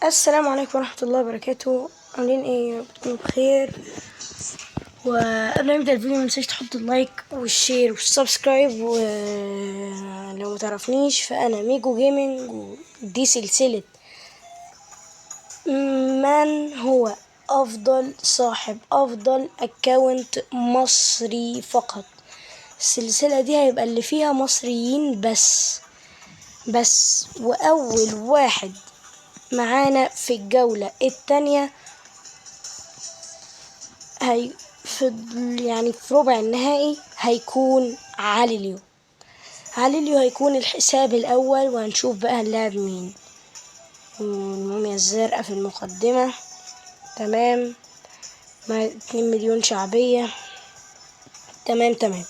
السلام عليكم ورحمة الله وبركاته. عاملين ايه؟ بتكونوا بخير. وقبل ما نبدأ الفيديو متنساش تحط اللايك والشير والسبسكرايب. ولو متعرفنيش فأنا ميجو جيمنج، ودي سلسلة من هو أفضل صاحب أفضل أكاونت مصري فقط. السلسلة دي هيبقى اللي فيها مصريين بس وأول واحد معانا في الجولة التانية في ربع النهائي هيكون علي ليو هيكون الحساب الأول، وهنشوف بقى هنلاعب مين. الموميا الزرقاء في المقدمة، تمام، مع 2 مليون شعبية. تمام.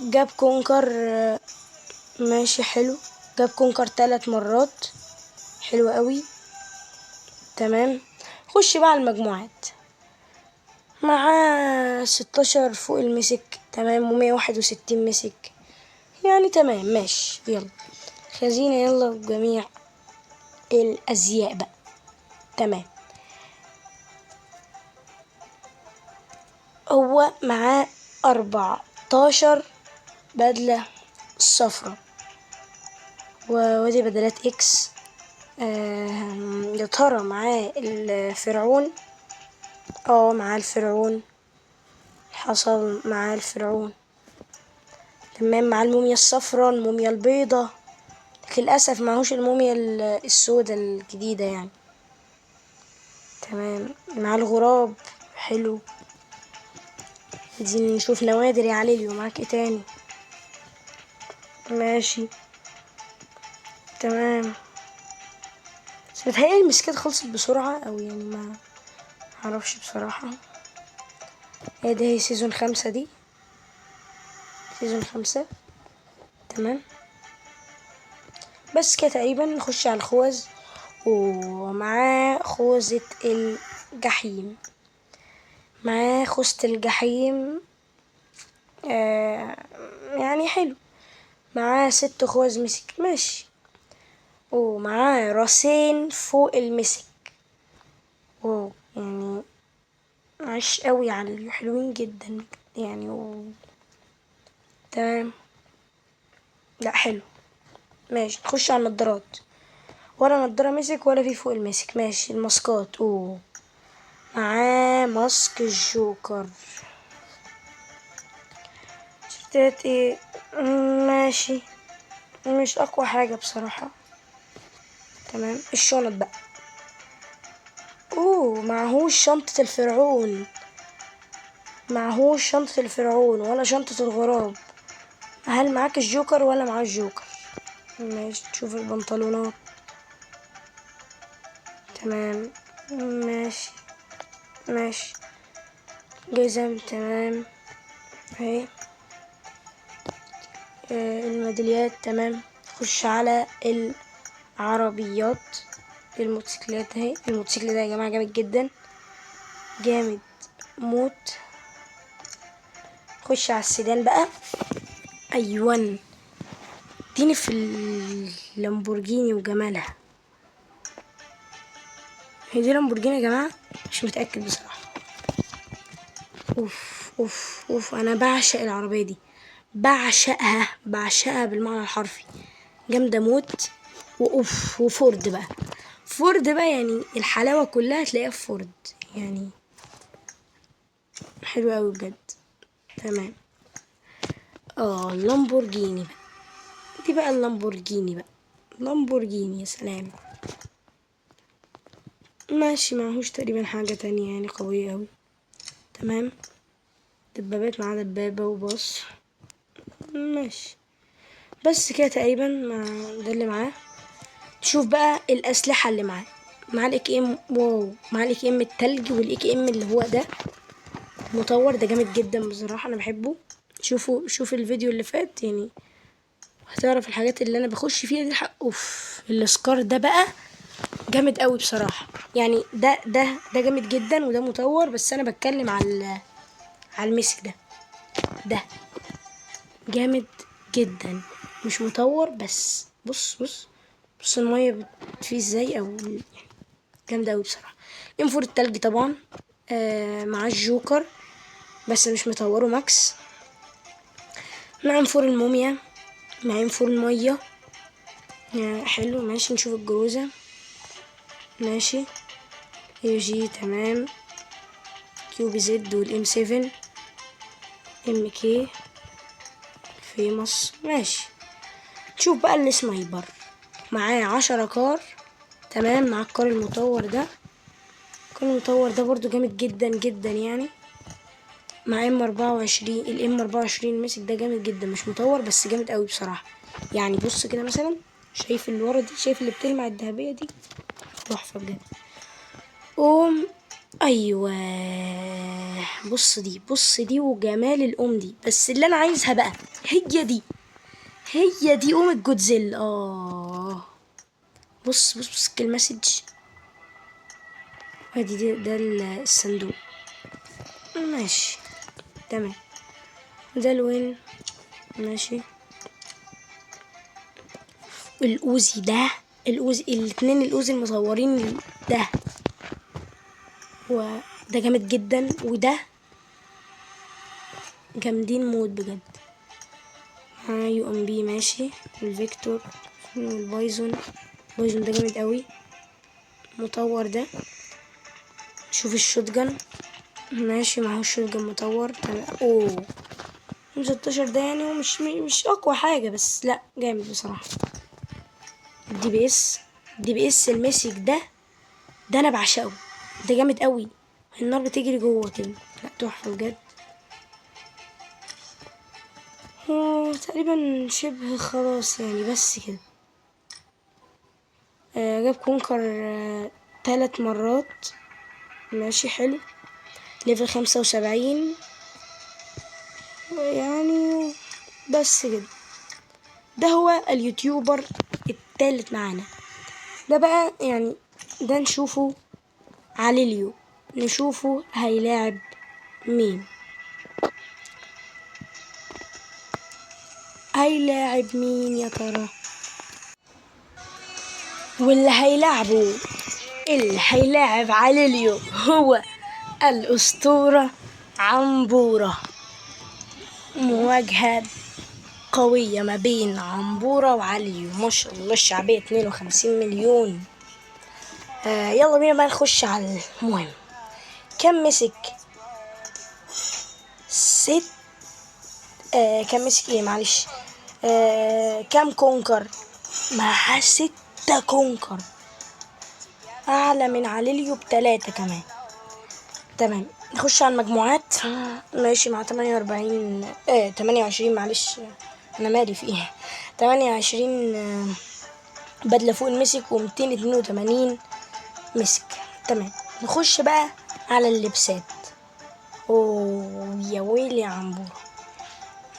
جاب كونكر، ماشي حلو. جاب كونكر 3 مرات، حلو قوي. تمام، خش بقى على المجموعات. معاه 16 فوق المسك، تمام، و161 مسك، يعني تمام ماشي. يلا خزينة، يلا بجميع الأزياء بقى. تمام، هو معاه 14 بدلة صفرة، ودي بدلات اكس. يا ترى معاه الفرعون؟ معاه الفرعون، حصل معاه الفرعون. تمام، مع الموميا الصفراء، الموميا البيضة، لكن للأسف معهوش الموميا السوداء الجديدة يعني. تمام، مع الغراب، حلو. عايزين نشوف نوادر يا عليليو. معاك ايه تاني؟ ماشي، تمام. بس متهيألي المسكات خلصت بسرعة، أو يعني ما معرفش بصراحة. هي سيزون 5 دي، سيزون 5. تمام، بس كده تقريبا. نخش على الخوذ، ومعاه خوذة الجحيم. معاه خوذة الجحيم، يعني حلو. معاه 6 خوذ مسك، ماشي. ومعاه راسين فوق المسك، يعني عاش قوي على حلوين جدا يعني تمام، لا حلو. ماشي، نخش على النضارات. ولا نضارة مسك ولا في فوق المسك. ماشي، الماسكات. معاه ماسك الجوكر. شفتات ايه؟ ماشي، مش اقوى حاجة بصراحة. تمام، الشنط بقى. معهوش شنطة الفرعون، معهوش شنطة الفرعون ولا شنطة الغراب. هل معاك الجوكر ولا معاه الجوكر؟ ماشي، تشوف البنطلونات. تمام، ماشي. جزم، تمام. اهي الميداليات، تمام. خش على العربيات، الموتوسيكلات. اهي الموتوسيكل ده يا جماعة جامد جدا، جامد موت. خش على السيدان بقى. ايوان، اديني في اللامبورجيني وجمالها. هي دي لامبورجيني يا جماعة؟ مش متأكد بصراحة. اوف، انا بعشق العربية دي، بعشقها بالمعنى الحرفي. جامدة موت. وفورد بقى يعني الحلاوة كلها تلاقيها في فورد يعني. حلو قوي بجد. تمام. اللامبورجيني بقى، دي بقى اللامبورجيني يا سلام. ماشي، معهوش تقريبا حاجة تانية يعني قوية أوي. تمام، دبابات، معاه دبابة وباص. ماشي، بس كده تقريبا ده اللي معاه. شوف بقى الأسلحة اللي معاه. معاه الاي ام، معاه الاي ام التلج، والاي ام اللي هو ده مطور، ده جامد جدا بصراحة، انا بحبه. شوف الفيديو اللي فات يعني، هتعرف الحاجات اللي انا بخش فيها دي. السكار ده بقى جامد قوي بصراحة يعني. ده جامد جدا، وده مطور، بس انا بتكلم على المسك ده جامد جدا، مش مطور بس. بص بص المية فيه ازاي، او جامدة اوي بصراحة. ينفر التلج طبعا، مع الجوكر بس مش مطوره ماكس، مع ينفر الموميا، مع ينفر المية. حلو ماشي. نشوف الجروزة. ماشي. يوجي تمام. كيوبي زد والام 7 ام كي فيموس ماشي. شوف بقى السنايبر، معاه 10 كار تمام، مع الكار المطور ده. الكار المطور ده برضو جامد جدا جدا يعني. مع ام 24، الام 24 المسك ده جامد جدا، مش مطور بس جامد قوي بصراحة. يعني بص كده مثلا، شايف اللي ورا دي، شايف اللي بتلمع الذهبية دي، تحفة بجد. ايوه، بص دي وجمال الام دي، بس اللي انا عايزها بقى هي دي، هي دي الجودزيلا. بص المسج. ادي ده الصندوق. ماشي تمام. ده الوين. ماشي. الاوزي ده، الاوزي الاتنين الاوزي المصورين ده، وده جامد جدا، وده جامدين موت بجد. يو ام بي ماشي. الفيكتور والبايزون. البايزون ده جامد قوي مطور ده. شوف الشوتجن ماشي، معهوش شوتجن مطور تمام. 16 ده يعني هو مش اقوى حاجه، بس لا جامد بصراحه. الدي بي اس المسك ده انا بعشقه، ده جامد قوي. النار بتجري جوه كده، لا تحفه بجد. تقريبا شبه خلاص يعني، بس كده. جاب كونكر 3 مرات ماشي حلو. ليفل 75 يعني، بس كده. ده هو اليوتيوبر التالت معانا. ده بقى يعني، ده نشوفه على اليو، نشوفه هيلاعب مين. هيلاعب مين يا ترى؟ واللي هيلاعبه، اللي هيلاعب على اليو هو الأسطورة عمبورة. مواجهة قوية ما بين عمبورة وعليو. ما شاء الله الشعبية 52 مليون. يلا بينا بقى نخش على المهم. كم مسك؟ كم مسك ايه معلش. كم كونكر؟ مع 6 كونكر، اعلى من عليليو ب3 كمان. تمام نخش على المجموعات. ماشي. مع 48 28 معلش، انا مالي في ايه. 28 بدلة فوق المسك، و282 مسك. تمام نخش بقى على اللبسات. يا ويلي يا عمبور،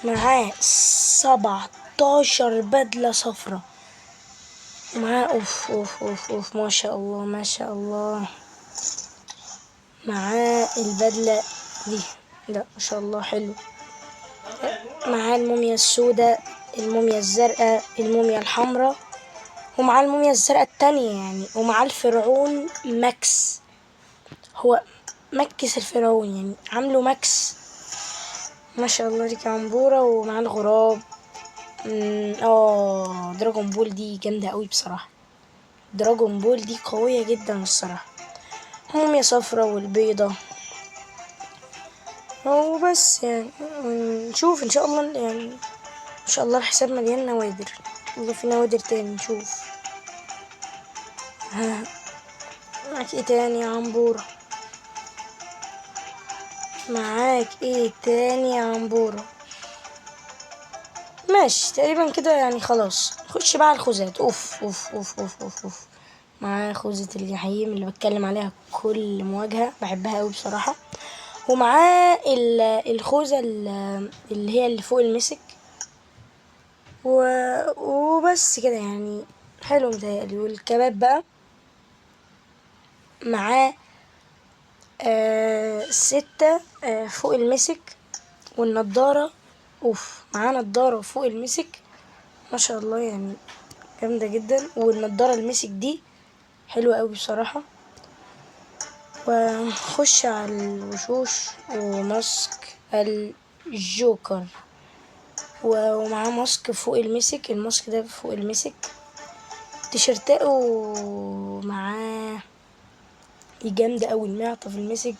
معاه 17 بدلة صفرة، معاه اوف ما شاء الله ما شاء الله. معاه البدلة دي، لا ما شاء الله حلو. معاه الموميا السوداء، الموميا الزرقاء، الموميا الحمراء، ومعاه الموميا الزرقاء التانية يعني، ومعاه الفرعون ماكس. هو مكس الفرعون يعني، عامله ماكس. ما شاء الله دي عمبورة. ومعاه الغراب. دراجون بول دي جامدة قوي بصراحة. دراجون بول دي قوية جدا الصراحة. موميا صفرا والبيضة. وبس يعني. نشوف ان شاء الله يعني، ان شاء الله الحساب مليان نوادر. والله في نوادر تاني نشوف. معاك ايه تاني يا عمبورة؟ معاك ايه تاني يا عمبورة؟ ماشي تقريبا كده يعني، خلاص نخش بقى على الخوذات. اوف. معاه خوذة الجحيم اللي بتكلم عليها كل مواجهة، بحبها قوي بصراحة. ومعاه الخوذة اللي هي اللي فوق المسك. وبس كده يعني، حلو متهيألي. والكباب بقى معاه 6 فوق المسك. والنضارة معاه نضارة فوق المسك، ما شاء الله يعني. جامدة جدا. والنضارة المسك دي حلوة اوي بصراحة. ونخش على الوشوش وماسك الجوكر، ومعاه ماسك فوق المسك، الماسك ده فوق المسك. تيشرتاته معاه جامدة اوي، المعطف المسك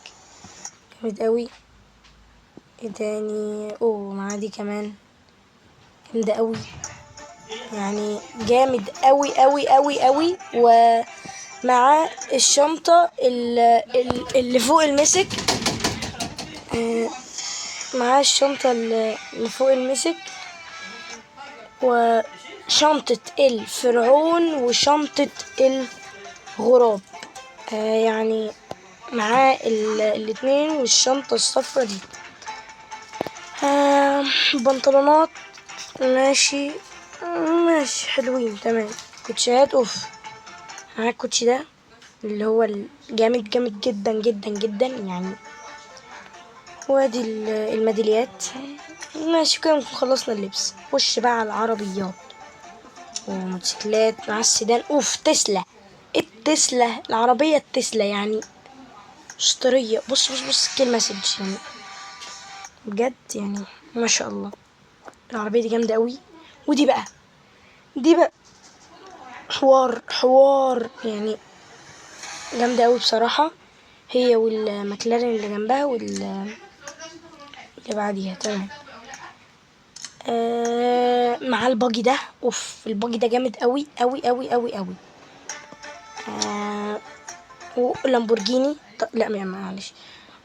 جامد اوي. ايه تاني؟ معاه دي كمان جامدة اوي، يعني جامد اوي اوي اوي اوي. ومعاه الشنطة اللي فوق المسك. معاه الشنطة اللي فوق المسك، وشنطة الفرعون وشنطة الغراب. يعني معاه الاتنين، والشنطة الصفرا دي. بنطلونات ماشي، ماشي حلوين تمام. كوتشيات معاه الكوتشي ده اللي هو الجامد جامد جدا جدا جدا يعني. وادي الميداليات. ماشي كده نكون خلصنا اللبس. خش بقى على العربيات وموتوسيكلات. مع السيدان تسلا. التسلا، العربية التسلا يعني اسطورية. بص بص بص كلمة مسج يعني بجد يعني ما شاء الله. العربية دي جامدة قوي. ودي بقى، دي بقى حوار يعني جامدة قوي بصراحة. هي والمكلارين اللي جنبها اللي بعديها تمام. مع الباجي ده الباجي ده جامد قوي قوي قوي قوي قوي. ولامبورجيني. لا معلش.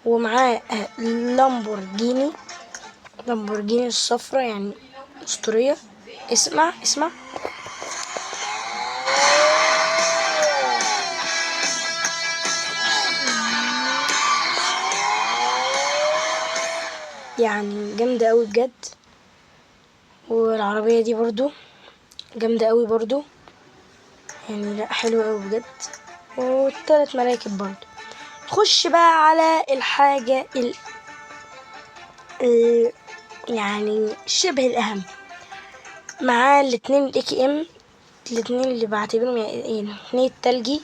ومعاه لامبورجيني الصفرا يعني اسطورية. اسمع اسمع. يعني جامدة قوي بجد. والعربية دي برضو جامدة قوي برضو يعني، لا حلوة قوي بجد. والتلات مراكب برضو. خش بقى على الحاجة يعني شبه الأهم. معاه الاتنين AKM، الاتنين اللي بعتبرهم يعني اتنين التلجي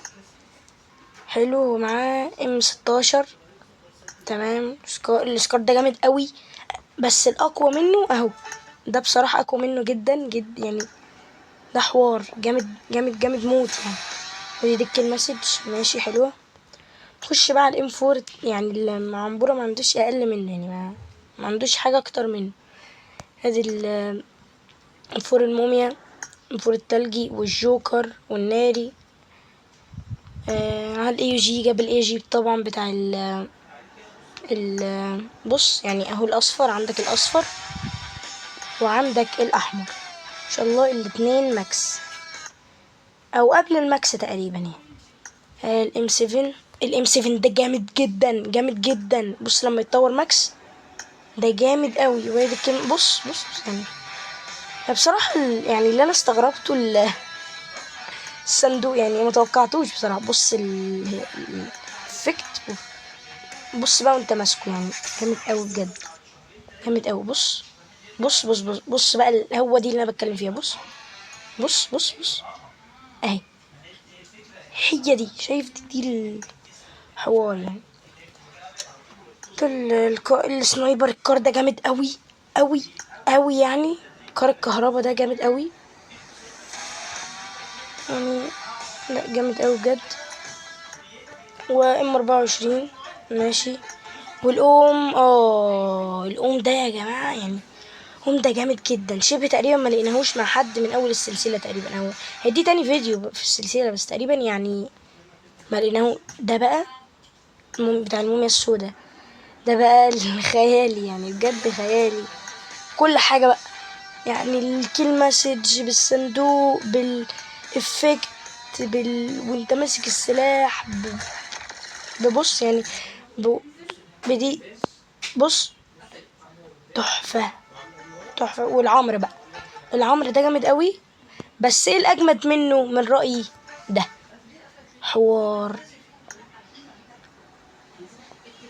حلو. ومعاه M16 تمام. السكار ده جامد قوي، بس الأقوى منه أهو ده بصراحة، أقوى منه جدا جدا يعني. ده حوار جامد جامد جامد موت يعني. ودي ديك المسج ماشي حلوة. تخش بقى على الام 4 يعني المعنبورة ما عندوش اقل منه يعني، ما عندوش حاجة اكتر منه. ادي الام 4 الموميا، ام 4 التلجي والجوكر والناري. على الاي جي جاب الاي جي طبعا بتاع بص يعني اهو الاصفر، عندك الاصفر وعندك الاحمر ان شاء الله الاتنين ماكس او قبل الماكس تقريبا يعني. الام 7 ده جامد جدا جامد جدا. بص لما يتطور ماكس ده جامد قوي. وادي بص يعني بصراحة يعني اللي انا استغربته الصندوق يعني ما توقعتوش بصراحة. بص الافكت. بص بقى وانت ماسكه يعني جامد قوي بجد، جامد قوي. بص بص بص بص بص بقى هو دي اللي انا بتكلم فيها. بص بص بص بص اهي، هي دي. شايف دي الحوار يعني. السنايبر الكار ده جامد قوي قوي قوي يعني. كار الكهربا ده جامد قوي يعني، لا جامد قوي بجد. وام 24 ماشي. الأم ده يا جماعة يعني ده جامد جدا. شبه تقريبا ما لقيناهوش مع حد من اول السلسلة تقريبا، او هي دي تاني فيديو في السلسلة بس تقريبا يعني ما لقيناه. ده بقى بتاع الموميا السوداء ده بقى الخيالي يعني بجد خيالي. كل حاجة بقى يعني الكيل مسج بالصندوق بالإفكت وانت ماسك السلاح ببص يعني ب... بدي بص تحفة تحفة. والعمر بقى، العمر ده جامد قوي. بس ايه الأجمد منه من رأيي؟ ده حوار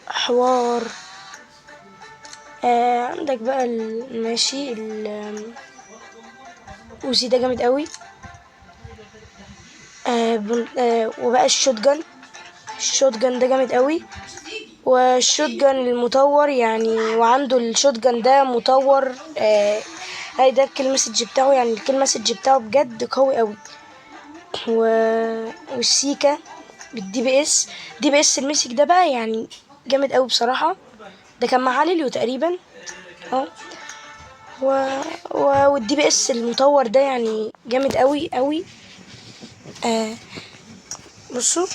حوار. عندك بقى ماشي الأوزي ده جامد قوي. وبقى الشوت جان ده جامد قوي. والشوت جان المطور يعني، وعنده الشوت جان ده مطور. هاي ده الكيل مسج بتاعه، يعني الكيل مسج بتاعه بجد قوي قوي. والسيكا دي بي اس المسك ده بقى يعني جامد قوي بصراحة. ده كان مع ليليو تقريبا. اه والدي بي اس المطور ده يعني جامد قوي قوي. آه بصوا،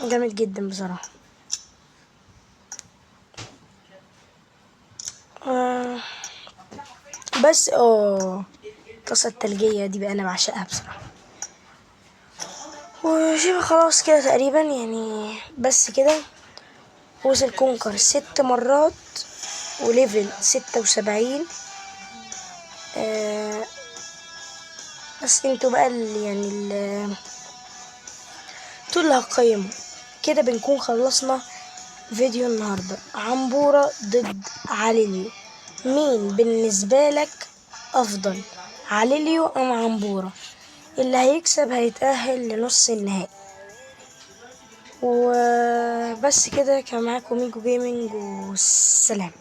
جامد جدا بصراحة. آه بس الطاسة التلجية دي بقى أنا بعشقها بصراحة. وشبه خلاص كده تقريبا يعني، بس كده. وصل كونكر 6 مرات، وليفل 76. بس انتوا بقى انتوا اللي هتقيموا. كده بنكون خلصنا فيديو النهاردة. عمبورة ضد عليليو، مين بالنسبة لك أفضل، عليليو أم عمبورة؟ اللي هيكسب هيتأهل لنص النهائي. وبس كده، كان معاكم ميجو جيمنج، والسلام.